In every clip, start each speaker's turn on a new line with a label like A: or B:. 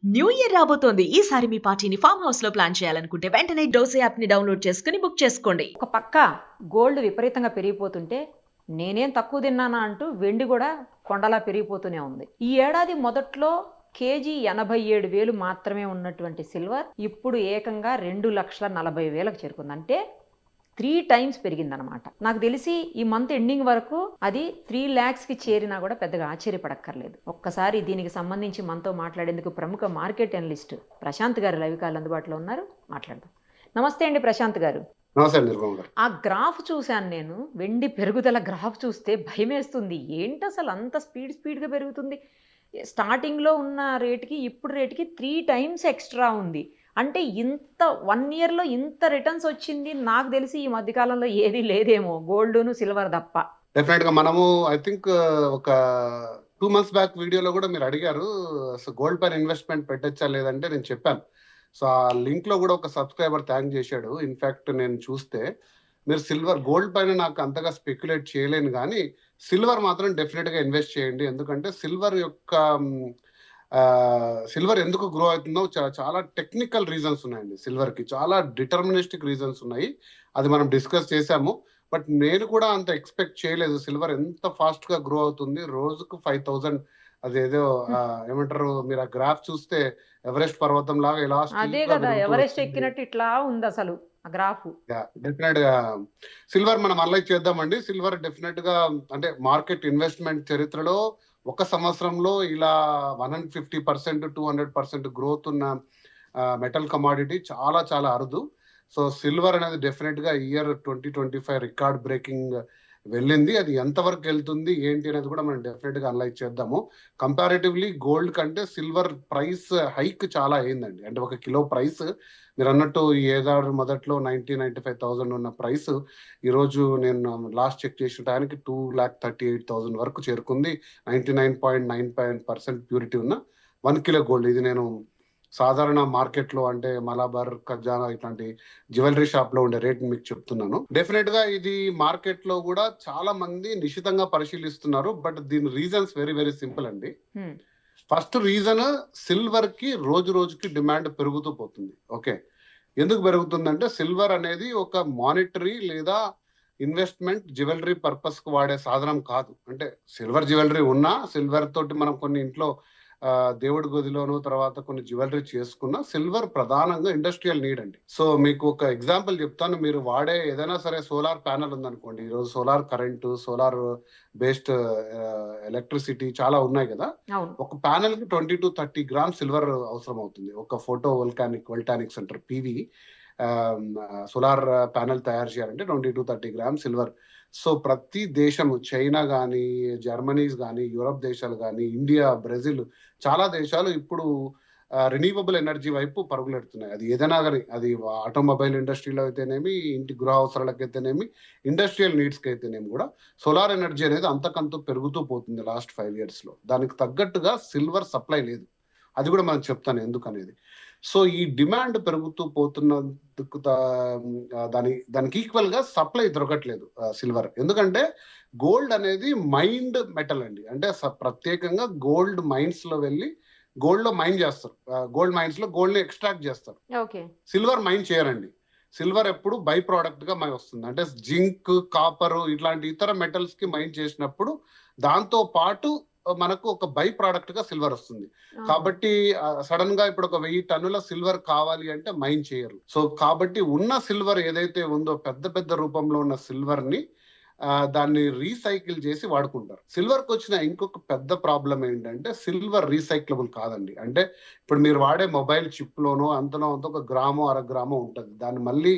A: New year రాబోతోంది. ఈసారి మీ పార్టీని ఫామ్ హౌస్ లో ప్లాన్ చేయాలనుకుంటే వెంటనే డోసే యాప్ ని డౌన్లోడ్ చేసుకుని బుక్ చేసుకోండి.
B: ఒక పక్క గోల్డ్ విపరీతంగా పెరిగిపోతుంటే నేనేం తక్కువ తిన్నానా అంటూ వెండి కూడా కొండలా పెరిగిపోతూనే ఉంది. ఈ ఏడాది మొదట్లో కేజీ 87,000 మాత్రమే ఉన్నటువంటి సిల్వర్ ఇప్పుడు ఏకంగా 2,40,000కు చేరుకుంది. అంటే 3 టైమ్స్ పెరిగిందనమాట. నాకు తెలిసి ఈ మంత్ ఎండింగ్ వరకు అది 3 lakhsకి చేరినా కూడా పెద్దగా ఆశ్చర్యపడక్కర్లేదు. ఒక్కసారి దీనికి సంబంధించి మనతో మాట్లాడేందుకు ప్రముఖ మార్కెట్ అనలిస్ట్ ప్రశాంత్ గారు లైవ్ కాల్ అందుబాటులో ఉన్నారు. మాట్లాడదాం. నమస్తే అండి ప్రశాంత్ గారు. ఆ గ్రాఫ్ చూశాను నేను, వెండి పెరుగుదల గ్రాఫ్ చూస్తే భయమేస్తుంది. ఏంటి అసలు అంత స్పీడ్గా పెరుగుతుంది? స్టార్టింగ్లో ఉన్న రేటుకి ఇప్పుడు రేటుకి 3 టైమ్స్ ఎక్స్ట్రా ఉంది. అంటే ఇంత 1 yearలో ఇంత రిటర్న్స్ వచ్చింది నాకు తెలిసి ఈ మధ్యకాలంలో ఏది లేదేమో, గోల్డ్ను సిల్వర్ తప్ప.
C: డెఫినెట్ గా మనము ఐ థింక్ ఒక 2 months బ్యాక్ వీడియోలో కూడా మీరు అడిగారు గోల్డ్ పైన ఇన్వెస్ట్మెంట్ పెట్టచ్చా లేదంటే నేను చెప్పాను. సో ఆ లింక్ లో కూడా ఒక సబ్స్క్రైబర్ థ్యాంక్ చేశాడు. ఇన్ఫాక్ట్ నేను చూస్తే మీరు సిల్వర్ గోల్డ్ పైన నాకు అంతగా స్పెక్యులేట్ చేయలేను, కానీ సిల్వర్ మాత్రం డెఫినెట్ గా ఇన్వెస్ట్ చేయండి. ఎందుకంటే సిల్వర్ ఎందుకు గ్రో అవుతుందో చాలా టెక్నికల్ రీజన్స్ ఉన్నాయండి. సిల్వర్ కి చాలా డిటర్మినిస్టిక్ రీజన్స్ ఉన్నాయి, అది మనం డిస్కస్ చేశాము. బట్ నేను కూడా అంత ఎక్స్పెక్ట్ చేయలేదు సిల్వర్ ఎంత ఫాస్ట్ గా గ్రో అవుతుంది. రోజుకు 5,000 అదేదో ఏమంటారు, మీరు ఆ గ్రాఫ్ చూస్తే ఎవరెస్ట్ పర్వతం లాగా ఇలా
B: ఎవరెస్ట్ ఎక్కినట్టు ఇట్లా ఉంది అసలు గ్రాఫ్.
C: డెఫినెట్ గా సిల్వర్ మనం అనలైజ్ చేద్దామండి. సిల్వర్ డెఫినెట్ గా అంటే మార్కెట్ ఇన్వెస్ట్మెంట్ చరిత్రలో ఒక సంవత్సరంలో ఇలా 150% 200% గ్రోత్ ఉన్న మెటల్ కమాడిటీ చాలా చాలా అరుదు. సో సిల్వర్ అనేది డెఫినెట్ గా ఇయర్ 2025 రికార్డ్ బ్రేకింగ్ వెళ్ళింది. అది ఎంతవరకు వెళ్తుంది ఏంటి అనేది కూడా మనం డెఫినెట్ గా అనలైజ్ చేద్దాము. కంపారిటివ్లీ గోల్డ్ కంటే సిల్వర్ ప్రైస్ హైక్ చాలా అయిందండి. అంటే 1 కిలో ప్రైస్ మీరు అన్నట్టు ఈ ఏడాది మొదట్లో 95,000 ఉన్న ప్రైస్ ఈరోజు నేను లాస్ట్ చెక్ చేసిన టైంకి 2,38,000 వరకు చేరుకుంది. 99.9% ప్యూరిటీ ఉన్న 1 కిలో గోల్డ్. ఇది నేను సాధారణ మార్కెట్ లో అంటే మలబార్, ఖజానా ఇట్లాంటి జ్యువెలరీ షాప్ లో ఉండే రేట్ మీకు చెప్తున్నాను. డెఫినెట్ గా ఇది మార్కెట్ లో కూడా చాలా మంది నిశితంగా పరిశీలిస్తున్నారు. బట్ దీని రీజన్స్ వెరీ వెరీ సింపుల్ అండి. ఫస్ట్ రీజన్, సిల్వర్ కి రోజు రోజుకి డిమాండ్ పెరుగుతూ పోతుంది. ఓకే, ఎందుకు పెరుగుతుందంటే సిల్వర్ అనేది ఒక మానిటరీ లేదా ఇన్వెస్ట్మెంట్ జ్యువెలరీ పర్పస్ కు వాడే సాధనం కాదు. అంటే సిల్వర్ జ్యువెలరీ ఉన్నా, సిల్వర్ తోటి మనం కొన్ని ఇంట్లో దేవుడి గదిలోను తర్వాత కొన్ని జ్యువెలరీ చేసుకున్న సిల్వర్ ప్రధానంగా ఇండస్ట్రియల్ నీడ్ అండి. సో మీకు ఒక ఎగ్జాంపుల్ చెప్తాను. మీరు వాడే ఏదైనా సరే సోలార్ ప్యానల్ ఉందనుకోండి, ఈరోజు solar current, solar based electricity చాలా ఉన్నాయి కదా. ఒక ప్యానల్ కి 20 to 30 grams సిల్వర్ అవసరం అవుతుంది. ఒక ఫోటో వోల్టానిక్స్ అంటారు, పివి సోలార్ ప్యానల్ తయారు చేయాలంటే 20 to 30 grams సిల్వర్. సో ప్రతి దేశము, చైనా కానీ, జర్మనీస్ కానీ, యూరప్ దేశాలు కానీ, ఇండియా, బ్రెజిల్ చాలా దేశాలు ఇప్పుడు రెన్యూవబుల్ ఎనర్జీ వైపు పరుగులెడుతున్నాయి. అది ఏదైనా కానీ, అది ఆటోమొబైల్ ఇండస్ట్రీలో అయితేనేమి, ఇంటి గృహ అవసరాలకు అయితేనేమి, ఇండస్ట్రియల్ నీడ్స్కి అయితేనేమి కూడా సోలార్ ఎనర్జీ అనేది అంతకంత పెరుగుతూ పోతుంది లాస్ట్ 5 years లో. దానికి తగ్గట్టుగా సిల్వర్ సప్లై లేదు. అది కూడా మనం చెప్తాను ఎందుకనేది. సో ఈ డిమాండ్ పెరుగుతూ పోతున్నందుకు దానికి ఈక్వల్ గా సప్లై దొరకట్లేదు సిల్వర్. ఎందుకంటే గోల్డ్ అనేది మైండ్ మెటల్ అండి. అంటే ప్రత్యేకంగా గోల్డ్ మైన్స్ లో వెళ్ళి గోల్డ్ లో మైన్ చేస్తారు. గోల్డ్ మైన్స్ లో గోల్డ్ ని ఎక్స్ట్రాక్ట్ చేస్తారు. సిల్వర్ మైన్ చేయరండి. సిల్వర్ ఎప్పుడు బై ప్రోడక్ట్ గా వస్తుంది. అంటే జింక్, కాపర్ ఇట్లాంటి ఇతర మెటల్స్ కి మైన్ చేసినప్పుడు దాంతో పాటు మనకు ఒక బై ప్రోడక్ట్ గా సిల్వర్ వస్తుంది. కాబట్టి సడన్ గా ఇప్పుడు ఒక 1000 టన్నుల సిల్వర్ కావాలి అంటే మైన్ చేయరు. సో కాబట్టి ఉన్న సిల్వర్ ఏదైతే ఉందో పెద్ద పెద్ద రూపంలో ఉన్న సిల్వర్ ని దాన్ని రీసైకిల్ చేసి వాడుకుంటారు. సిల్వర్ కి వచ్చిన ఇంకొక పెద్ద ప్రాబ్లం ఏంటంటే సిల్వర్ రీసైక్లబుల్ కాదండి. అంటే ఇప్పుడు మీరు వాడే మొబైల్ చిప్ లోనో అంతలో అంత 1 గ్రామో 1/2 గ్రామో ఉంటుంది. దాన్ని మళ్ళీ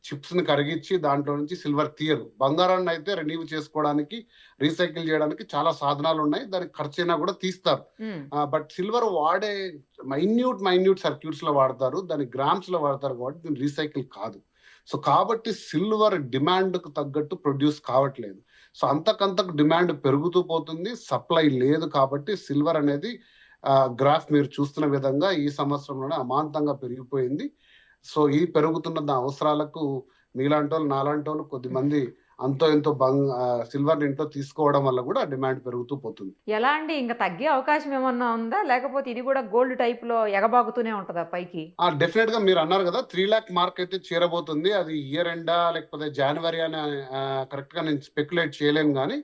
C: చిప్స్ ని కరిగించి దాంట్లో నుంచి సిల్వర్ తీయరు. బంగారాన్ని అయితే రెన్యూ చేసుకోవడానికి, రీసైకిల్ చేయడానికి చాలా సాధనాలు ఉన్నాయి, దానికి ఖర్చు అయినా కూడా తీస్తారు. బట్ సిల్వర్ వాడే మైన్యూట్ సర్క్యూట్స్ లో వాడతారు, దాన్ని గ్రామ్స్ లో వాడతారు కాబట్టి దీన్ని రీసైకిల్ కాదు. సో కాబట్టి సిల్వర్ డిమాండ్ కు తగ్గట్టు ప్రొడ్యూస్ కావట్లేదు. సో అంతకంతకు డిమాండ్ పెరుగుతూ పోతుంది, సప్లై లేదు. కాబట్టి సిల్వర్ అనేది గ్రాఫ్ మీరు చూస్తున్న విధంగా ఈ సంవత్సరంలోనే అమాంతంగా పెరిగిపోయింది. సో ఈ పెరుగుతున్న అవసరాలకు మీలాంటి వాళ్ళు, నాలాంటి వాళ్ళు, కొద్దిమంది అంతో ఎంతో సిల్వర్ ఇంట్లో తీసుకోవడం వల్ల కూడా డిమాండ్ పెరుగుతూ పోతుంది.
B: ఎలా అండి? ఇంక తగ్గే అవకాశం ఏమన్నా ఉందా? లేకపోతే ఇది కూడా గోల్డ్ టైప్‌లో ఎగబాకుతూనే ఉంటదా పైకి?
C: డెఫినెట్ గా మీరు అన్నారు కదా 3 లాక్ మార్క్ అయితే చేరబోతుంది. అది ఇయర్ ఎండా లేకపోతే జనవరి అని కరెక్ట్ గా నేను స్పెక్యులేట్ చేయలేను కానీ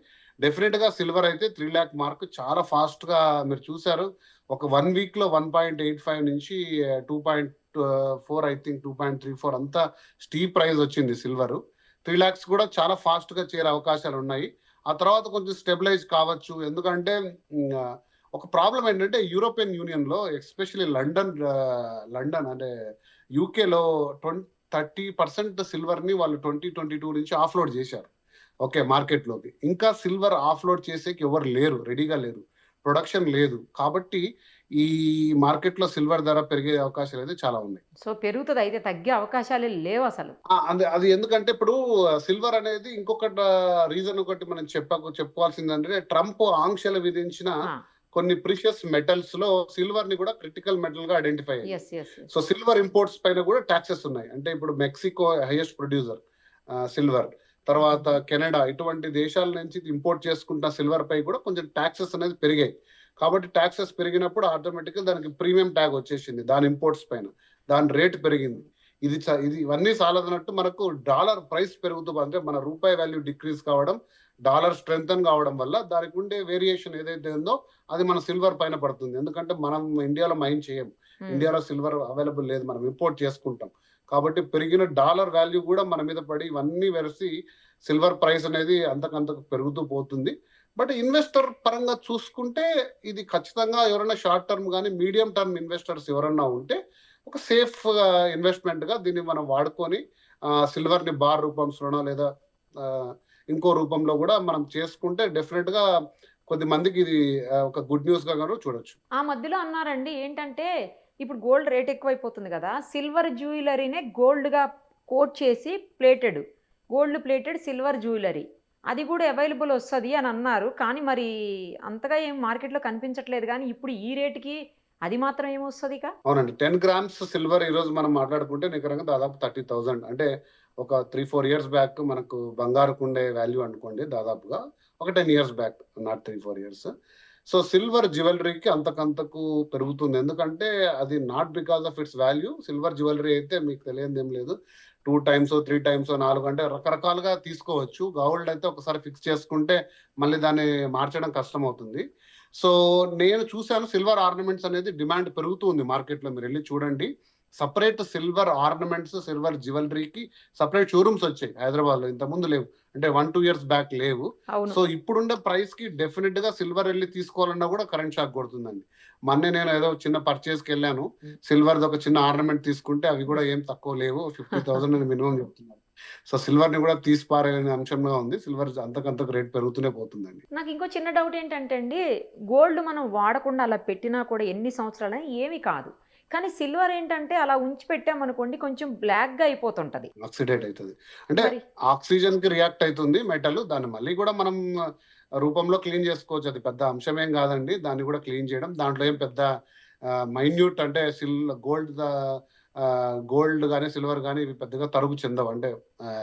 C: డెఫినెట్ గా సిల్వర్ అయితే 3 లాక్ మార్క్ చాలా ఫాస్ట్ గా మీరు చూసారు. ఒక 1 వీక్ లో 1.85 నుంచి 2.4 ఐ థింక్ 2.34 అంతా స్టీప్ ప్రైస్ వచ్చింది సిల్వర్. 3 లాక్స్ కూడా చాలా ఫాస్ట్ గా చేరే అవకాశాలు ఉన్నాయి. ఆ తర్వాత కొంచెం స్టెబిలైజ్ కావచ్చు. ఎందుకంటే ఒక ప్రాబ్లం ఏంటంటే యూరోపియన్ యూనియన్ లో ఎస్పెషల్లీ లండన్ అంటే యూకేలో 30% సిల్వర్ ని వాళ్ళు 2022 నుంచి ఆఫ్లోడ్ చేశారు. ఓకే, మార్కెట్ లోకి ఇంకా సిల్వర్ ఆఫ్లోడ్ చేసేకి ఎవరు లేరు, రెడీగా లేరు, ప్రొడక్షన్ లేదు. కాబట్టి ఈ మార్కెట్ లో సిల్వర్ ధర పెరిగే అవకాశాలు అయితే చాలా ఉన్నాయి.
B: సో పెరుగుతది అయితే, తగ్గే అవకాశాలే లేవు అసలు.
C: అది ఎందుకంటే ఇప్పుడు సిల్వర్ అనేది ఇంకొక రీజన్ ఒకటి మనం చెప్పుకోవాల్సిందంటే ట్రంప్ ఆంక్షలు విధించిన కొన్ని ప్రీషియస్ మెటల్స్ లో సిల్వర్ ని కూడా క్రిటికల్ మెటల్ గా ఐడెంటిఫై అయ్యింది. సో సిల్వర్ ఇంపోర్ట్స్ పైన కూడా ట్యాక్సెస్ ఉన్నాయి. అంటే ఇప్పుడు మెక్సికో హైయెస్ట్ ప్రొడ్యూసర్ సిల్వర్, తర్వాత కెనడా, ఇటువంటి దేశాల నుంచి ఇంపోర్ట్ చేసుకుంటున్న సిల్వర్ పై కూడా కొంచెం ట్యాక్సెస్ అనేది పెరిగాయి. కాబట్టి ట్యాక్సెస్ పెరిగినప్పుడు ఆటోమేటిక్ గా దానికి ప్రీమియం ట్యాగ్ వచ్చేసింది దాని ఇంపోర్ట్స్ పైన, దాని రేట్ పెరిగింది. ఇది ఇవన్నీ సాలదన్నట్టు మనకు డాలర్ ప్రైస్ పెరుగుతూ, అంటే మన రూపాయి వాల్యూ డిక్రీజ్ కావడం, డాలర్ స్ట్రెంగ్తన్ కావడం వల్ల దానికి ఉండే వేరియేషన్ ఏదైతే ఉందో అది మన సిల్వర్ పైన పడుతుంది. ఎందుకంటే మనం ఇండియాలో మైన్ చేయం, ఇండియాలో సిల్వర్ అవైలబుల్ లేదు, మనం ఇంపోర్ట్ చేసుకుంటాం. కాబట్టి పెరిగిన డాలర్ వాల్యూ కూడా మన మీద పడి ఇవన్నీ వెరసి సిల్వర్ ప్రైస్ అనేది అంతకంతకు పెరుగుతూ పోతుంది. బట్ ఇన్వెస్టర్ పరంగా చూసుకుంటే ఇది ఖచ్చితంగా ఎవరైనా షార్ట్ టర్మ్ కానీ మీడియం టర్మ్ ఇన్వెస్టర్స్ ఎవరన్నా ఉంటే ఒక సేఫ్ ఇన్వెస్ట్మెంట్ గా దీన్ని మనం వాడుకొని సిల్వర్ ని బార్ రూపంలోనో లేదా ఇంకో రూపంలో కూడా మనం చేసుకుంటే డెఫినెట్ గా కొద్ది మందికి ఇది ఒక గుడ్ న్యూస్ గా కూడా చూడొచ్చు.
B: ఆ మధ్యలో అన్నారండి ఏంటంటే ఇప్పుడు గోల్డ్ రేట్ ఎక్కువైపోతుంది కదా, సిల్వర్ జ్యువెలరీనే గోల్డ్ గా కోట్ చేసి గోల్డ్ ప్లేటెడ్ సిల్వర్ జ్యువెలరీ అది కూడా అవైలబుల్ వస్తుంది అని అన్నారు. కానీ మరి అంతగా ఏం మార్కెట్లో కనిపించట్లేదు. కానీ ఇప్పుడు ఈ రేటుకి అది మాత్రం ఏమొస్తుంది ఇక?
C: అవునండి, 10 grams సిల్వర్ ఈ రోజు మనం మాట్లాడుకుంటే నికరంగా దాదాపు 30,000. అంటే ఒక 3-4 years బ్యాక్ మనకు బంగారుకు ఉండే వాల్యూ అనుకోండి, దాదాపుగా ఒక 10 years back, not 3-4 years. So silver జ్యువెలరీకి అంతకంతకు పెరుగుతుంది. ఎందుకంటే అది not because of its value. Silver jewellery అయితే మీకు తెలియదు ఏం లేదు, 2 times 3 times 4 అంటే రకరకాలుగా తీసుకోవచ్చు. గోల్డ్ అయితే ఒకసారి ఫిక్స్ చేసుకుంటే మళ్ళీ దాన్ని మార్చడం కష్టం అవుతుంది. సో నేను చూశాను సిల్వర్ ఆర్నమెంట్స్ అనేది డిమాండ్ పెరుగుతూ ఉంది మార్కెట్లో. మీరు వెళ్ళి చూడండి, సపరేట్ సిల్వర్ ఆర్నమెంట్స్, సిల్వర్ జ్యువెలరీకి సపరేట్ షోరూమ్స్ వచ్చాయి హైదరాబాద్ లో. ఇంత ముందు లేవు, అంటే 1-2 years బ్యాక్ లేవు. సో ఇప్పుడుండే ప్రైస్ కి డెఫినెట్ గా సిల్వర్ వెళ్ళి తీసుకోవాలన్నా కూడా కరెంట్ షాక్ కొడుతుందండి. మొన్నే నేను ఏదో చిన్న పర్చేస్ కి వెళ్ళాను, సిల్వర్ ఒక చిన్న ఆర్నమెంట్ తీసుకుంటే అవి కూడా ఏం తక్కువ లేవు, 50,000 మినిమం చెప్తున్నారు. సో సిల్వర్ ని కూడా తీసిపారనే అంశంగా ఉంది. సిల్వర్ అంతకంతకు రేట్ పెరుగుతూనే పోతుందండి.
B: నాకు ఇంకో చిన్న డౌట్ ఏంటంటే అండి, గోల్డ్ మనం వాడకుండా అలా పెట్టినా కూడా ఎన్ని సంవత్సరాలైనా ఏమీ కాదు. కానీ సిల్వర్ ఏంటంటే అలా ఉంచి పెట్టామనుకోండి కొంచెం బ్లాక్ గా అయిపోతుంటది,
C: ఆక్సిడేట్ అవుతుంది. అంటే ఆక్సిజన్ కి రియాక్ట్ అవుతుంది మెటల్. దాన్ని మళ్ళీ కూడా మనం రూపంలో క్లీన్ చేసుకోవచ్చు, అది పెద్ద అంశమేం కాదండి. దాన్ని కూడా క్లీన్ చేయడం, దాంట్లో ఏం పెద్ద మైన్యూట్ అంటే గోల్డ్ కానీ సిల్వర్ కానీ ఇవి పెద్దగా తరుగు చెందవు. అంటే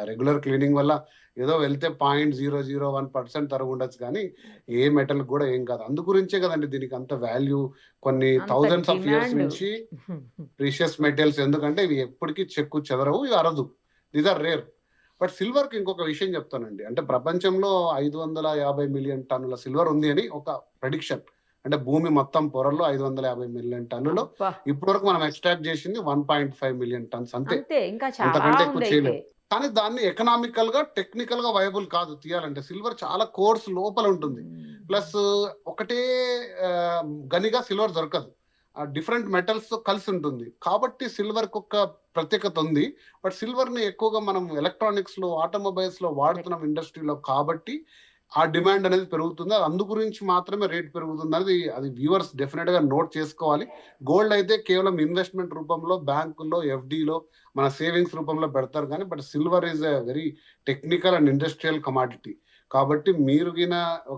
C: రెగ్యులర్ క్లీనింగ్ వల్ల ఏదో వెళ్తే 0.001% తరుగు ఉండొచ్చు, కానీ ఏ మెటల్ కూడా ఏం కాదు. అందు గురించే కదండి దీనికి అంత వాల్యూ. కొన్ని థౌజండ్స్ ఆఫ్ ఇయర్స్ నుంచి ప్రీషియస్ మెటల్స్, ఎందుకంటే ఇవి ఎప్పటికీ చెక్కు చెదరవు, ఇవి అరదు, these are rare. But silver కి ఇంకొక విషయం చెప్తానండి. అంటే ప్రపంచంలో 550 మిలియన్ టన్నుల సిల్వర్ ఉంది అని ఒక ప్రెడిక్షన్. అంటే భూమి మొత్తం పొరల్లో 550 మిలియన్ టన్నులు. ఇప్పటి వరకు మనం ఎక్స్ట్రాక్ట్ చేసింది 1.5 మిలియన్ టన్స్ అంతే, అంతకంటే ఎక్కువ చేయలేదు. కానీ దాన్ని ఎకనామికల్ గా టెక్నికల్ గా వైబుల్ కాదు తీయాలంటే. సిల్వర్ చాలా కోర్స్ లోపల ఉంటుంది, ప్లస్ ఒకటే గనిగా సిల్వర్ దొరకదు, డిఫరెంట్ మెటల్స్ తో కలిసి ఉంటుంది. కాబట్టి సిల్వర్ కి ఒక ప్రత్యేకత ఉంది. బట్ సిల్వర్ ని ఎక్కువగా మనం ఎలక్ట్రానిక్స్ లో, ఆటోమొబైల్స్ లో వాడుతున్నాం, ఇండస్ట్రీలో. కాబట్టి ఆ డిమాండ్ అనేది పెరుగుతుంది. అందు గురించి మాత్రమే రేట్ పెరుగుతుంది అనేది అది వ్యూవర్స్ డెఫినెట్ గా నోట్ చేసుకోవాలి. గోల్డ్ అయితే కేవలం ఇన్వెస్ట్మెంట్ రూపంలో, బ్యాంకుల్లో, ఎఫ్డీలో, మన సేవింగ్స్ రూపంలో పెడతారు. కానీ but silver is a very technical and industrial commodity. కాబట్టి మీరు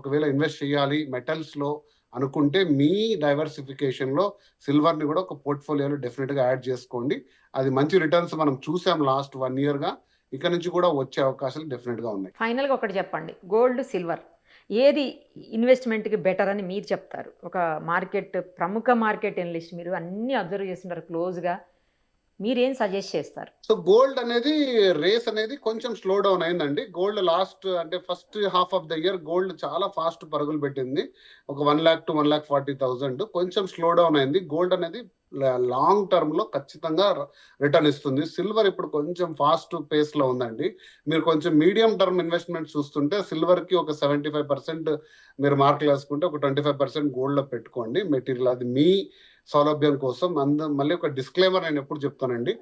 C: ఒకవేళ ఇన్వెస్ట్ చేయాలి మెటల్స్ లో అనుకుంటే మీ డైవర్సిఫికేషన్ లో సిల్వర్ ని కూడా ఒక పోర్ట్ఫోలియోలో డెఫినెట్ గా యాడ్ చేసుకోండి. అది మంచి రిటర్న్స్ మనం చూసాం లాస్ట్ 1 year గా. ఇక నుంచి కూడా వచ్చే అవకాశాలు డెఫినెట్ గా ఉన్నాయి.
B: ఫైనల్గా ఒకటి చెప్పండి, గోల్డ్ సిల్వర్ ఏది ఇన్వెస్ట్మెంట్కి బెటర్ అని మీరు చెప్తారు? ఒక ప్రముఖ మార్కెట్ ఎనలిస్ట్, మీరు అన్నీ అబ్జర్వ్ చేస్తుంటారు క్లోజ్గా, మీరేం సజెస్ట్ చేస్తారు?
C: సో గోల్డ్ అనేది రేస్ అనేది కొంచెం స్లో డౌన్ అయిందండి. గోల్డ్ లాస్ట్ అంటే first half of the year gold చాలా ఫాస్ట్ పరుగులు పెట్టింది, ఒక 1 lakh to 1,40,000. కొంచెం స్లో డౌన్ అయింది. గోల్డ్ అనేది లాంగ్ టర్మ్ లో ఖచ్చితంగా రిటర్న్ ఇస్తుంది. సిల్వర్ ఇప్పుడు కొంచెం ఫాస్ట్ పేస్ లో ఉందండి. మీరు కొంచెం మీడియం టర్మ్ ఇన్వెస్ట్మెంట్ చూస్తుంటే సిల్వర్ కి ఒక 75% మీరు మార్కులు వేసుకుంటే ఒక 25% గోల్డ్ లో పెట్టుకోండి మెటీరియల్. అది మీ సౌలభ్యం కోసం. మళ్ళీ ఒక డిస్క్లైమర్ నేను ఎప్పుడు చెప్తానండి,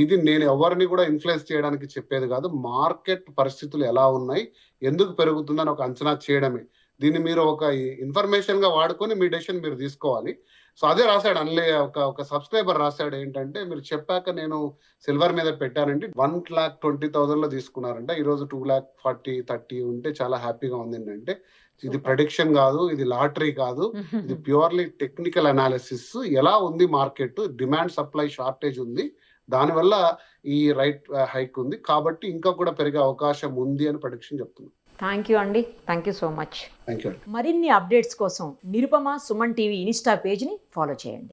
C: ఇది నేను ఎవరిని కూడా ఇన్ఫ్లుయెన్స్ చేయడానికి చెప్పేది కాదు. మార్కెట్ పరిస్థితులు ఎలా ఉన్నాయి, ఎందుకు పెరుగుతుందని ఒక అంచనా చేయడమే. దీన్ని మీరు ఒక ఇన్ఫర్మేషన్ గా వాడుకొని మీ డెసిషన్ మీరు తీసుకోవాలి. సో అదే రాశాడు అన్లే ఒక సబ్స్క్రైబర్ రాశాడు ఏంటంటే, మీరు చెప్పాక నేను సిల్వర్ మీద పెట్టానండి, 1,20,000 లో తీసుకున్నారంట, ఈరోజు 2,40,000 30 ఉంటే చాలా హ్యాపీగా ఉంది అంటే, ఇది ప్రెడిక్షన్ కాదు, ఇది లాటరీ కాదు, ఇది ప్యూర్లీ టెక్నికల్ అనాలిసిస్. ఎలా ఉంది మార్కెట్, డిమాండ్ సప్లై షార్టేజ్ ఉంది, దానివల్ల ఈ రైట్ హైక్ ఉంది, కాబట్టి ఇంకా కూడా పెరిగే అవకాశం ఉంది అని ప్రెడిక్షన్ చెప్తున్నాను.
B: థ్యాంక్ యూ అండి, thank you so much.
C: Thank you.
B: మరిన్ని అప్డేట్స్ కోసం నిరుపమ సుమన్ టీవీ ఇన్స్టా పేజ్ని ఫాలో చేయండి.